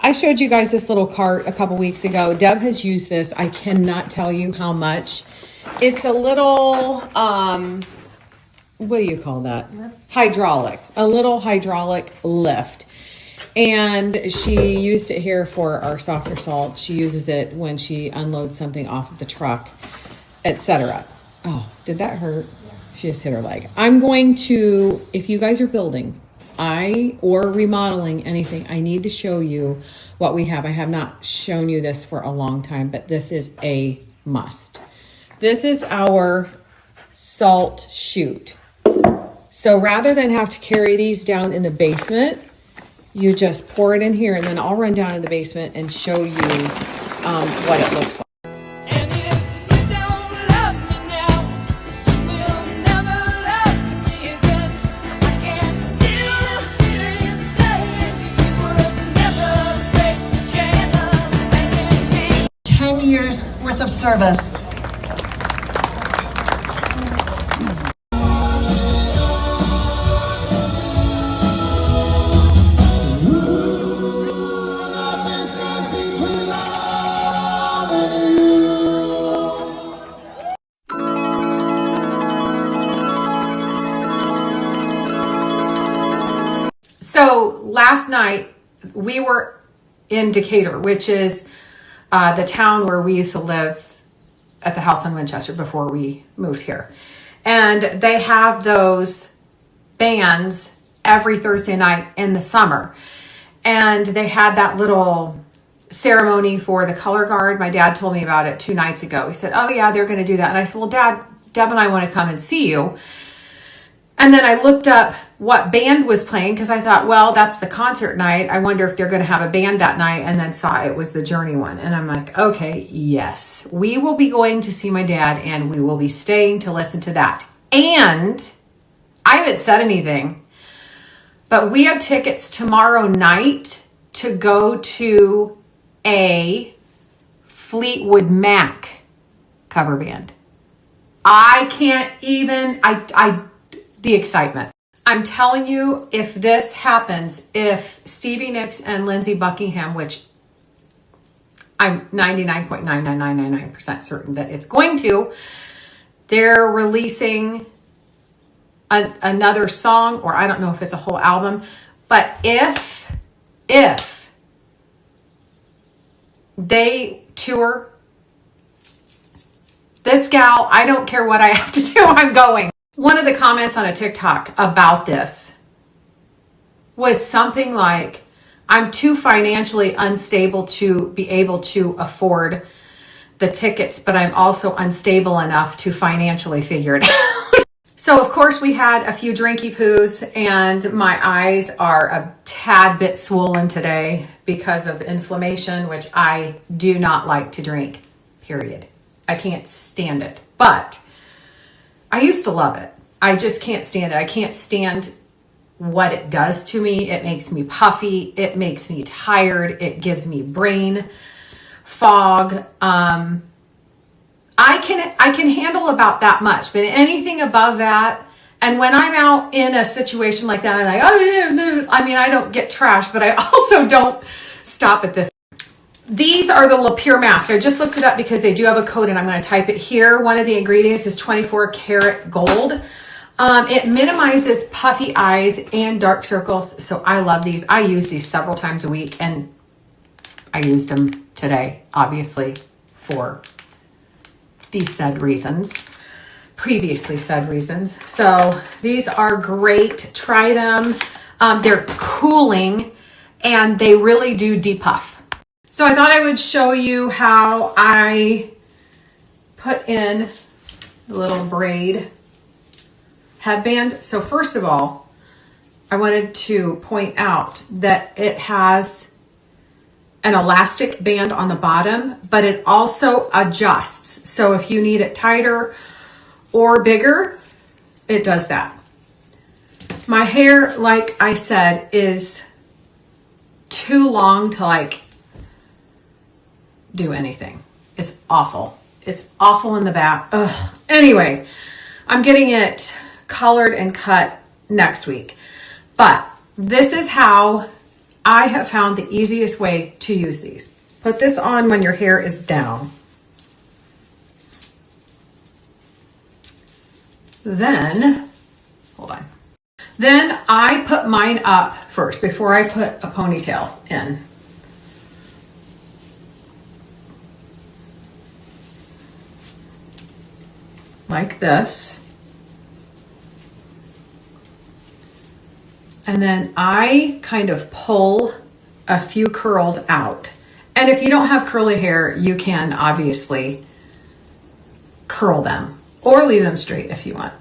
I showed you guys this little cart a couple weeks ago. Deb has used this. I cannot tell you how much. It's a little, what do you call that? Hydraulic, a little hydraulic lift. And she used it here for our softer salt. She uses it when she unloads something off of the truck, etc. Oh, did that hurt? She just hit her leg. I'm going to, if you guys are building, or remodeling anything, I need to show you what we have. I have not shown you this for a long time, but this is a must. This is our salt chute. So rather than have to carry these down in the basement, you just pour it in here, and then I'll run down in the basement and show you what it looks like. Years worth of service. So last night we were in Decatur, which is the town where we used to live at the house in Winchester before we moved here. And they have those bands every Thursday night in the summer. And they had that little ceremony for the color guard. My dad told me about it 2 nights ago. He said, oh yeah, they're going to do that. And I said, well, Dad, Deb and I want to come and see you. And then I looked up what band was playing because I thought, well, that's the concert night. I wonder if they're going to have a band that night, and then saw it was the Journey one. And I'm like, okay, yes, we will be going to see my dad, and we will be staying to listen to that. And I haven't said anything, but we have tickets tomorrow night to go to a Fleetwood Mac cover band. I can't even, the excitement. I'm telling you, if this happens, if Stevie Nicks and Lindsey Buckingham, which I'm 99.99999% certain that it's going to, they're releasing another song, or I don't know if it's a whole album, but if they tour, this gal, I don't care what I have to do, I'm going. One of the comments on a TikTok about this was something like, I'm too financially unstable to be able to afford the tickets, but I'm also unstable enough to financially figure it out. So of course we had a few drinky poos, and my eyes are a tad bit swollen today because of inflammation, which I do not like to drink, period. I can't stand it, but I used to love it. I just can't stand it. I can't stand what it does to me. It makes me puffy. It makes me tired. It gives me brain fog. I can handle about that much, but anything above that, and when I'm out in a situation like that, I'm like, oh, I mean, I don't get trashed, but I also don't stop at this. These are the Le Pure masks. I just looked it up because they do have a code, and I'm going to type it here. One of the ingredients is 24 karat gold. It minimizes puffy eyes and dark circles. So I love these. I use these several times a week, and I used them today, obviously, for these said reasons, previously said reasons. So these are great. Try them. They're cooling, and they really do depuff. So I thought I would show you how I put in the little braid headband. So first of all, I wanted to point out that it has an elastic band on the bottom, but it also adjusts. So if you need it tighter or bigger, it does that. My hair, like I said, is too long to do anything. It's awful. It's awful in the back. Ugh. Anyway, I'm getting it colored and cut next week. But this is how I have found the easiest way to use these. Put this on when your hair is down. Then, hold on. Then I put mine up first before I put a ponytail in. Like this. And then I kind of pull a few curls out. And if you don't have curly hair, you can obviously curl them or leave them straight if you want.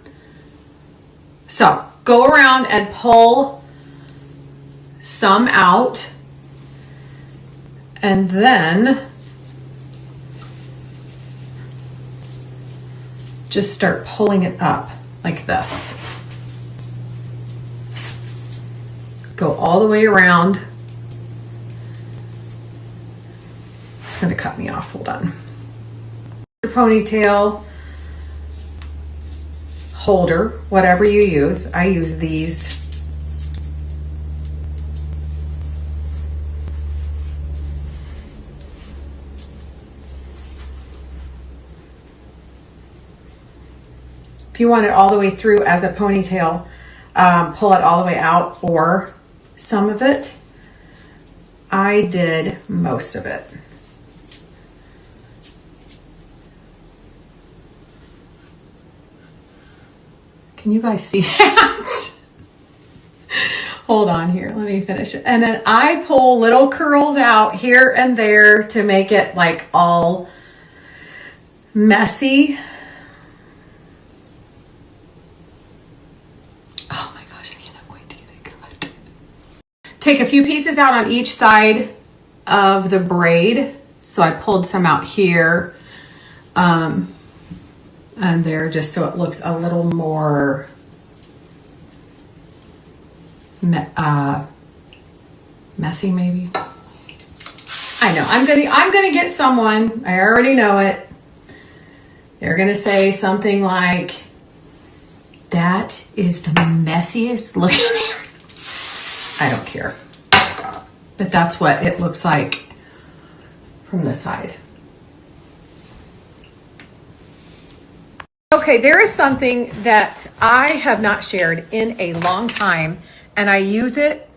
So go around and pull some out, and then just start pulling it up like this. Go all the way around. It's going to cut me off. Hold on. Your ponytail holder, whatever you use. I use these. If you want it all the way through as a ponytail, pull it all the way out, or some of it. I did most of it. Can you guys see that? Hold on here. Let me finish it. And then I pull little curls out here and there to make it like all messy. Oh my gosh, I cannot wait to get it cut. Take a few pieces out on each side of the braid. So I pulled some out here. And there, just so it looks a little more messy, maybe. I know. I'm gonna get someone. I already know it. They're gonna say something like, "That is the messiest looking hair." I don't care, but that's what it looks like from the side. Okay, there is something that I have not shared in a long time, and I used it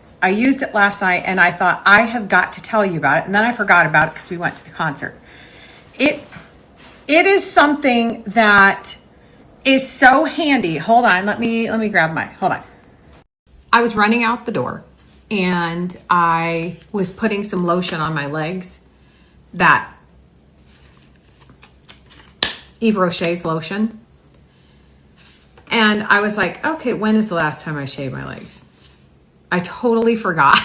last night, and I thought I have got to tell you about it, and then I forgot about it because we went to the concert. It is something that is so handy. Hold on, let me grab hold on. I was running out the door, and I was putting some lotion on my legs, that Yves Rocher's lotion. And I was like, okay, when is the last time I shaved my legs? I totally forgot.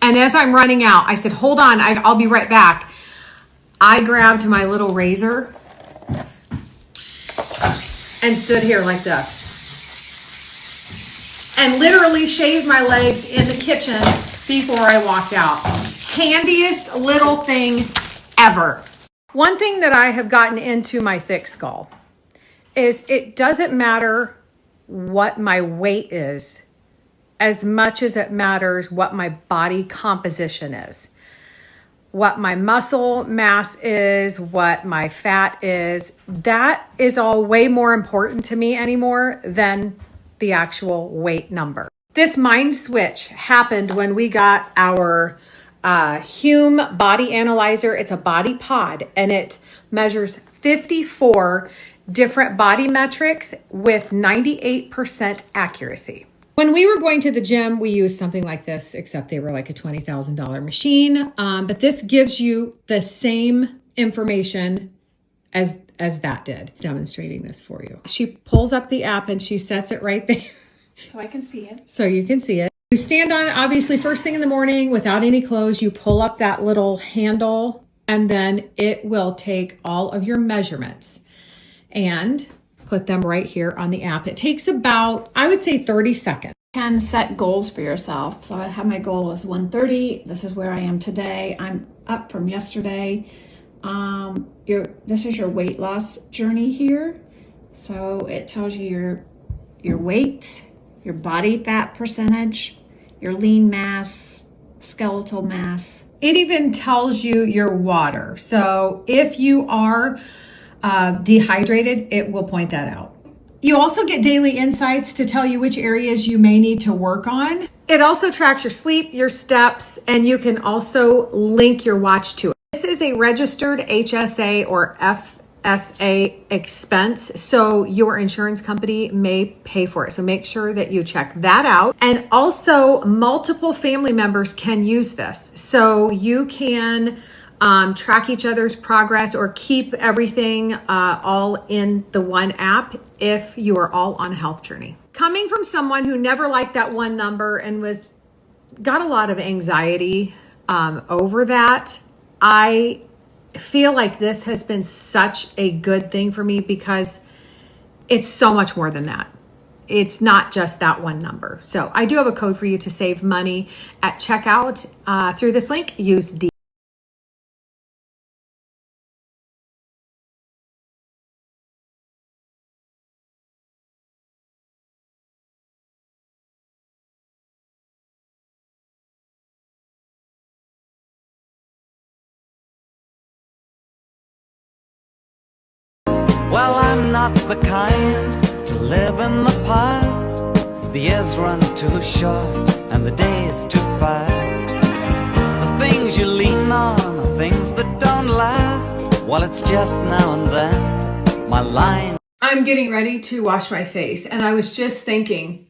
And as I'm running out, I said, hold on, I'll be right back. I grabbed my little razor and stood here like this. And literally shaved my legs in the kitchen before I walked out. Handiest little thing ever. One thing that I have gotten into my thick skull is it doesn't matter what my weight is as much as it matters what my body composition is. What my muscle mass is, what my fat is, that is all way more important to me anymore than the actual weight number. This mind switch happened when we got our Hume body analyzer. It's a body pod, and it measures 54 different body metrics with 98% accuracy. When we were going to the gym, we used something like this, except they were like a $20,000 machine. But this gives you the same information as that did. Demonstrating this for you. She pulls up the app and she sets it right there. So I can see it. So you can see it. You stand on it, obviously, first thing in the morning without any clothes. You pull up that little handle, and then it will take all of your measurements and put them right here on the app. It takes about, I would say, 30 seconds. You can set goals for yourself. So I have my goal is 130. This is where I am today. I'm up from yesterday. This is your weight loss journey here. So it tells you your weight, your body fat percentage, your lean mass, skeletal mass. It even tells you your water. So if you are dehydrated, it will point that out. You also get daily insights to tell you which areas you may need to work on. It also tracks your sleep, your steps, and you can also link your watch to it. This is a registered HSA or FSA expense, so your insurance company may pay for it. So make sure that you check that out. And also, multiple family members can use this. So you can track each other's progress or keep everything all in the one app if you are all on a health journey. Coming from someone who never liked that one number and got a lot of anxiety over that, I feel like this has been such a good thing for me because it's so much more than that. It's not just that one number. So I do have a code for you to save money at checkout through this link. Use D. Well, I'm not the kind to live in the past. The years run too short and the days too fast. The things you lean on are things that don't last. Well, it's just now and then my line. I'm getting ready to wash my face, and I was just thinking,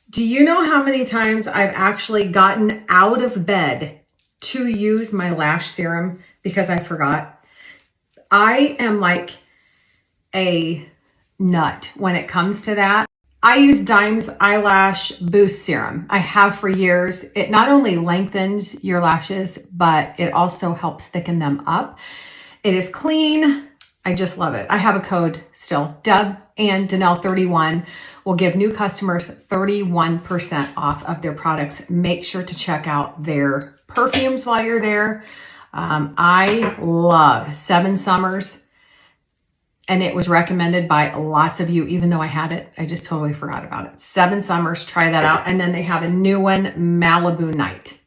do you know how many times I've actually gotten out of bed to use my lash serum because I forgot? I am like a nut when it comes to that. I use Dime's Eyelash Boost Serum. I have for years. It not only lengthens your lashes, but it also helps thicken them up. It is clean. I just love it. I have a code still. DebandDanelle 31 will give new customers 31% off of their products. Make sure to check out their perfumes while you're there. I love 7 Summers. And it was recommended by lots of you, even though I had it. I just totally forgot about it. 7 Summers, try that out. And then they have a new one, Malibu Night.